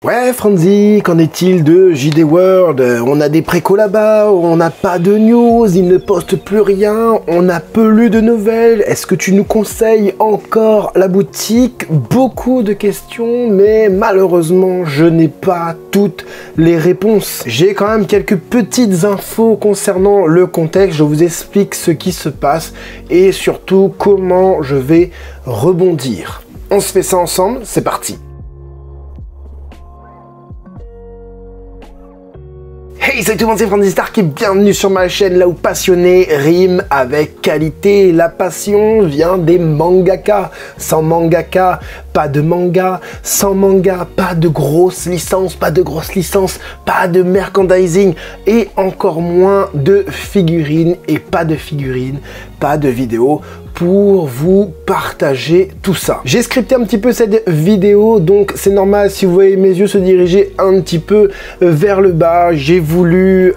Ouais Franzi, qu'en est-il de JD World? On a des précos là-bas, on n'a pas de news, ils ne postent plus rien, on n'a peu lu de nouvelles, est-ce que tu nous conseilles encore la boutique? Beaucoup de questions, mais malheureusement je n'ai pas toutes les réponses. J'ai quand même quelques petites infos concernant le contexte, je vous explique ce qui se passe et surtout comment je vais rebondir. On se fait ça ensemble, c'est parti. Hey, salut tout le monde, c'est Franzi Stark et bienvenue sur ma chaîne là où passionné rime avec qualité. La passion vient des mangaka. Sans mangaka, pas de manga. Sans manga, pas de grosses licences, pas de merchandising et encore moins de figurines et pas de figurines, pas de vidéos pour vous partager tout ça. J'ai scripté un petit peu cette vidéo, donc c'est normal si vous voyez mes yeux se diriger un petit peu vers le bas. J'ai voulu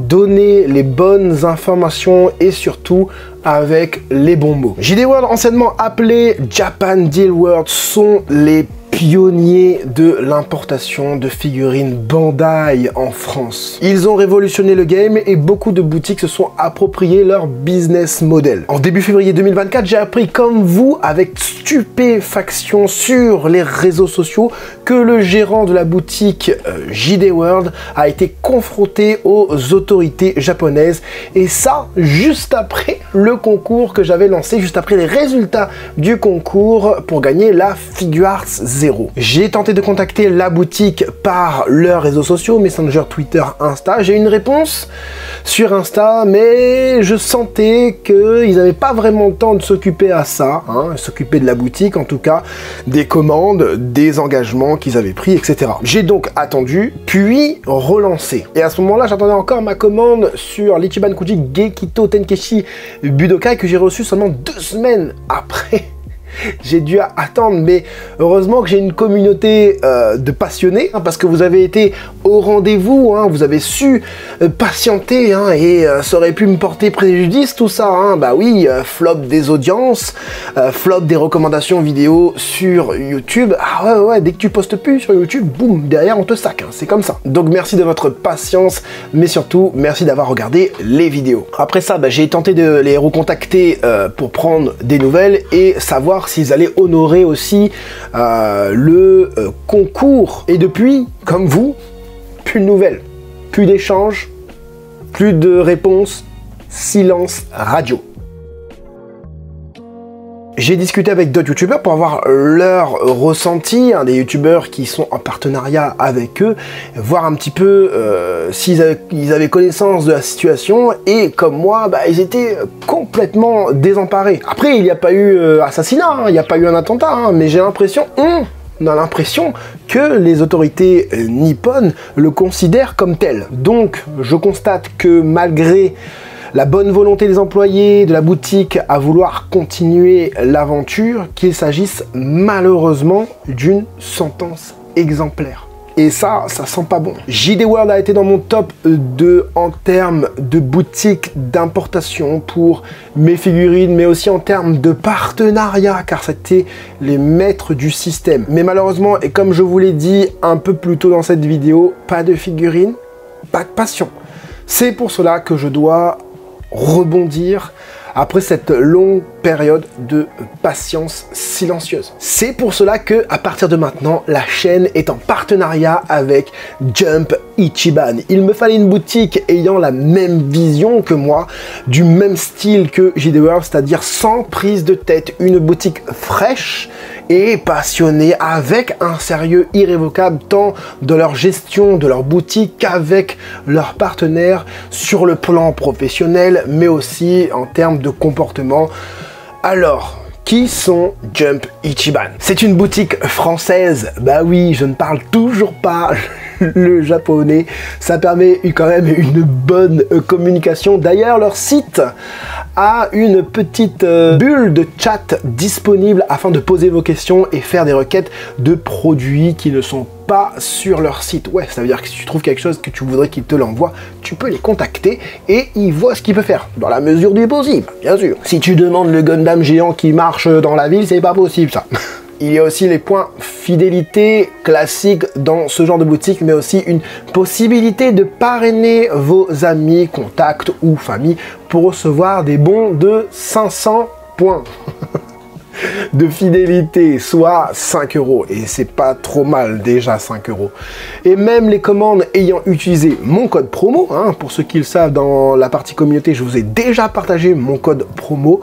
donner les bonnes informations et surtout avec les bons mots. JD World, anciennement appelé Japan Deal World, sont les pionniers de l'importation de figurines Bandai en France. Ils ont révolutionné le game et beaucoup de boutiques se sont appropriés leur business model. En début février 2024, j'ai appris comme vous, avec stupéfaction sur les réseaux sociaux, que le gérant de la boutique JD World a été confronté aux autorités japonaises et ça juste après le concours que j'avais lancé, juste après les résultats du concours pour gagner la Figuarts 0. J'ai tenté de contacter la boutique par leurs réseaux sociaux, Messenger, Twitter, Insta. J'ai eu une réponse sur Insta, mais je sentais qu'ils n'avaient pas vraiment le temps de s'occuper à ça, s'occuper de la boutique, en tout cas, des commandes, des engagements qu'ils avaient pris, etc. J'ai donc attendu, puis relancé. Et à ce moment-là, j'attendais encore ma commande sur l'Ichiban Kuji Gekito Tenkeshi Budokai que j'ai reçu seulement 2 semaines après. J'ai dû attendre, mais heureusement que j'ai une communauté de passionnés, parce que vous avez été au rendez-vous, vous avez su patienter, et ça aurait pu me porter préjudice tout ça, bah oui, flop des audiences, flop des recommandations vidéo sur YouTube, ah ouais, dès que tu postes plus sur YouTube, boum, derrière on te sac, c'est comme ça. Donc merci de votre patience, mais surtout merci d'avoir regardé les vidéos. Après ça, j'ai tenté de les recontacter pour prendre des nouvelles et savoir s'ils allaient honorer aussi le concours. Et depuis, comme vous, plus de nouvelles, plus d'échanges, plus de réponses, silence radio. J'ai discuté avec d'autres youtubeurs pour avoir leur ressenti, des youtubeurs qui sont en partenariat avec eux, voir un petit peu s'ils avaient connaissance de la situation, et comme moi, ils étaient complètement désemparés. Après, il n'y a pas eu assassinat, il n'y a pas eu un attentat, mais j'ai l'impression, on a l'impression que les autorités nippones le considèrent comme tel. Donc, je constate que malgré la bonne volonté des employés de la boutique à vouloir continuer l'aventure, qu'il s'agisse malheureusement d'une sentence exemplaire. Et ça sent pas bon. JD World a été dans mon top 2 en termes de boutique d'importation pour mes figurines, mais aussi en termes de partenariat, car c'était les maîtres du système. Mais malheureusement, et comme je vous l'ai dit un peu plus tôt dans cette vidéo, pas de figurines, pas de passion. C'est pour cela que je dois rebondir après cette longue période de patience silencieuse. C'est pour cela que, à partir de maintenant, la chaîne est en partenariat avec Jump Ichiban. Il me fallait une boutique ayant la même vision que moi, du même style que JD World, c'est-à-dire sans prise de tête, une boutique fraîche et passionnée, avec un sérieux irrévocable tant dans leur gestion de leur boutique qu'avec leurs partenaires sur le plan professionnel, mais aussi en termes de comportement. Alors, qui sont Jump Ichiban? C'est une boutique française. Bah oui, je ne parle toujours pas le japonais. Ça permet quand même une bonne communication. D'ailleurs, leur site a une petite bulle de chat disponible afin de poser vos questions et faire des requêtes de produits qui ne sont pas sur leur site. Ouais, ça veut dire que si tu trouves quelque chose que tu voudrais qu'ils te l'envoient, tu peux les contacter et ils voient ce qu'ils peuvent faire, dans la mesure du possible, bien sûr. Si tu demandes le Gundam géant qui marche dans la ville, c'est pas possible ça. il y a aussi les points fidélité classiques dans ce genre de boutique, mais aussi une possibilité de parrainer vos amis, contacts ou famille pour recevoir des bons de 500 points. De fidélité, soit 5 €, et c'est pas trop mal déjà 5 €. Et même les commandes ayant utilisé mon code promo, hein, pour ceux qui le savent, dans la partie communauté, je vous ai déjà partagé mon code promo.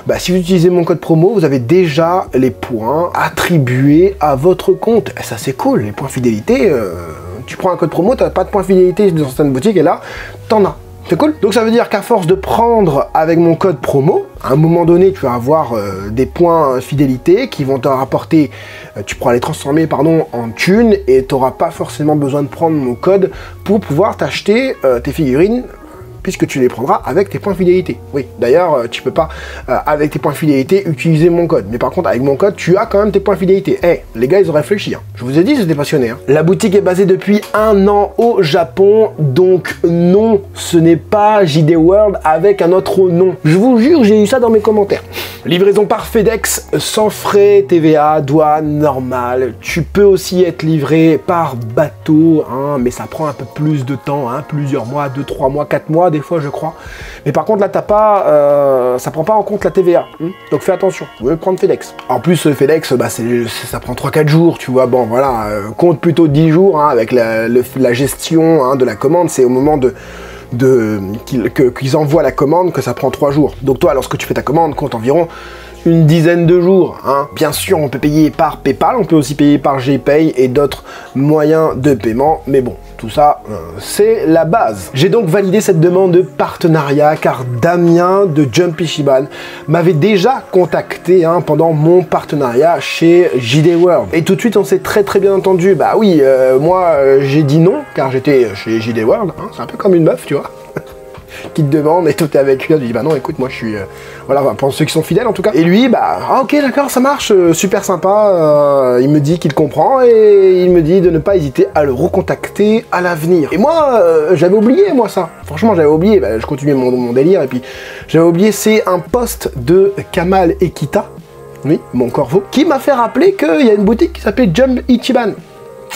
Bah, si vous utilisez mon code promo, vous avez déjà les points attribués à votre compte. Et ça c'est cool, les points fidélité, tu prends un code promo, t'as pas de points fidélité dans certaines boutiques, et là, t'en as. C'est cool. Donc ça veut dire qu'à force de prendre avec mon code promo, à un moment donné, tu vas avoir des points fidélité qui vont te rapporter, tu pourras les transformer en thunes et tu n'auras pas forcément besoin de prendre mon code pour pouvoir t'acheter tes figurines, puisque tu les prendras avec tes points fidélité. Oui, d'ailleurs, tu peux pas, avec tes points fidélité, utiliser mon code. Mais par contre, avec mon code, tu as quand même tes points fidélité. Eh, les gars, ils ont réfléchi. Hein. Je vous ai dit, c'était passionné. Hein. La boutique est basée depuis 1 an au Japon. Donc, non, ce n'est pas JD World avec un autre nom. Je vous jure, j'ai eu ça dans mes commentaires. Livraison par FedEx, sans frais, TVA, douane, normale. Tu peux aussi être livré par bateau, hein, mais ça prend un peu plus de temps, hein, plusieurs mois, 2, 3 mois, 4 mois, des fois je crois. Mais par contre là t'as pas, ça prend pas en compte la TVA, hein, donc fais attention, vous pouvez prendre FedEx. En plus FedEx, bah, ça prend 3-4 jours, tu vois, bon voilà, compte plutôt 10 jours, hein, avec la gestion, hein, de la commande, c'est au moment qu'ils envoient la commande que ça prend 3 jours. Donc toi, lorsque tu fais ta commande, compte environ une dizaine de jours. Hein. Bien sûr, on peut payer par PayPal, on peut aussi payer par GPay et d'autres moyens de paiement, mais bon, tout ça, c'est la base. J'ai donc validé cette demande de partenariat car Damien de Jump Ichiban m'avait déjà contacté, hein, pendant mon partenariat chez JD World. Et tout de suite, on s'est très bien entendu. Bah oui, moi, j'ai dit non car j'étais chez JD World. Hein. C'est un peu comme une meuf, tu vois. Qui te demande et tout est avec lui, je dis bah non écoute moi je suis voilà, pour ceux qui sont fidèles en tout cas, et lui bah ah, ok d'accord ça marche, super sympa, il me dit qu'il comprend et il me dit de ne pas hésiter à le recontacter à l'avenir. Et moi j'avais oublié moi ça, franchement j'avais oublié, bah, je continuais mon délire et puis j'avais oublié, c'est un post de Kamal Ekita, oui mon corbeau, qui m'a fait rappeler qu'il y a une boutique qui s'appelle Jump Ichiban.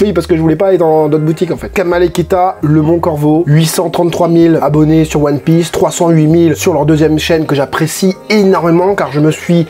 Oui, parce que je voulais pas aller dans d'autres boutiques en fait. Kamal Ekita, le Mont Corbeau, 833 000 abonnés sur One Piece, 308 000 sur leur deuxième chaîne que j'apprécie énormément car je me suis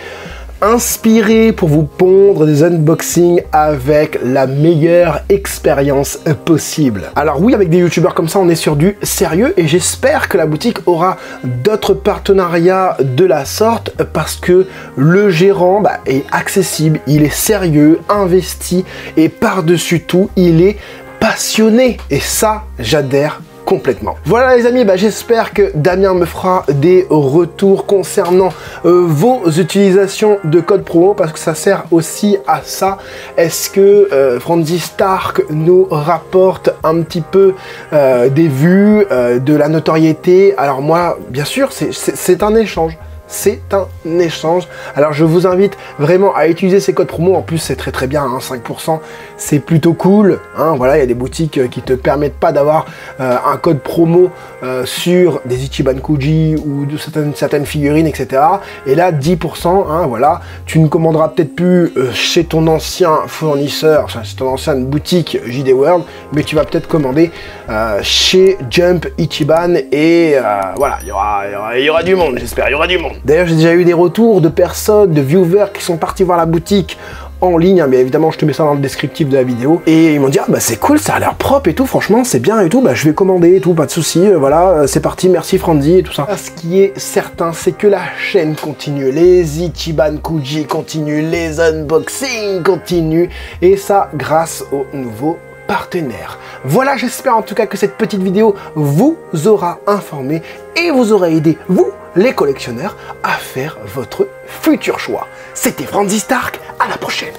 inspiré pour vous pondre des unboxings avec la meilleure expérience possible. Alors oui, avec des youtubeurs comme ça, on est sur du sérieux et j'espère que la boutique aura d'autres partenariats de la sorte parce que le gérant est accessible, il est sérieux, investi et par-dessus tout, il est passionné et ça, j'adhère complètement. Voilà les amis, j'espère que Damien me fera des retours concernant vos utilisations de code promo parce que ça sert aussi à ça. Est-ce que Franzy Stark nous rapporte un petit peu des vues, de la notoriété? Alors moi, bien sûr, c'est un échange. C'est un échange. Alors je vous invite vraiment à utiliser ces codes promo. En plus c'est très bien, hein, 5%, c'est plutôt cool. Hein, voilà, il y a des boutiques qui te permettent pas d'avoir un code promo sur des Ichiban Kuji ou de certaines figurines, etc. Et là 10%, hein, voilà, tu ne commanderas peut-être plus chez ton ancien fournisseur, chez ton ancienne boutique JD World, mais tu vas peut-être commander chez Jump Ichiban et voilà, il y aura du monde, j'espère, il y aura du monde. D'ailleurs, j'ai déjà eu des retours de personnes, de viewers qui sont partis voir la boutique en ligne, hein, mais évidemment je te mets ça dans le descriptif de la vidéo, et ils m'ont dit ah bah c'est cool, ça a l'air propre et tout, franchement c'est bien et tout, bah je vais commander et tout, pas de souci, voilà, c'est parti, merci Franzy et tout ça. Ce qui est certain, c'est que la chaîne continue, les Ichiban Kuji continuent, les unboxings continuent, et ça grâce aux nouveaux partenaires. Voilà, j'espère en tout cas que cette petite vidéo vous aura informé et vous aura aidé, vous les collectionneurs, à faire votre futur choix. C'était Franzy Stark, à la prochaine.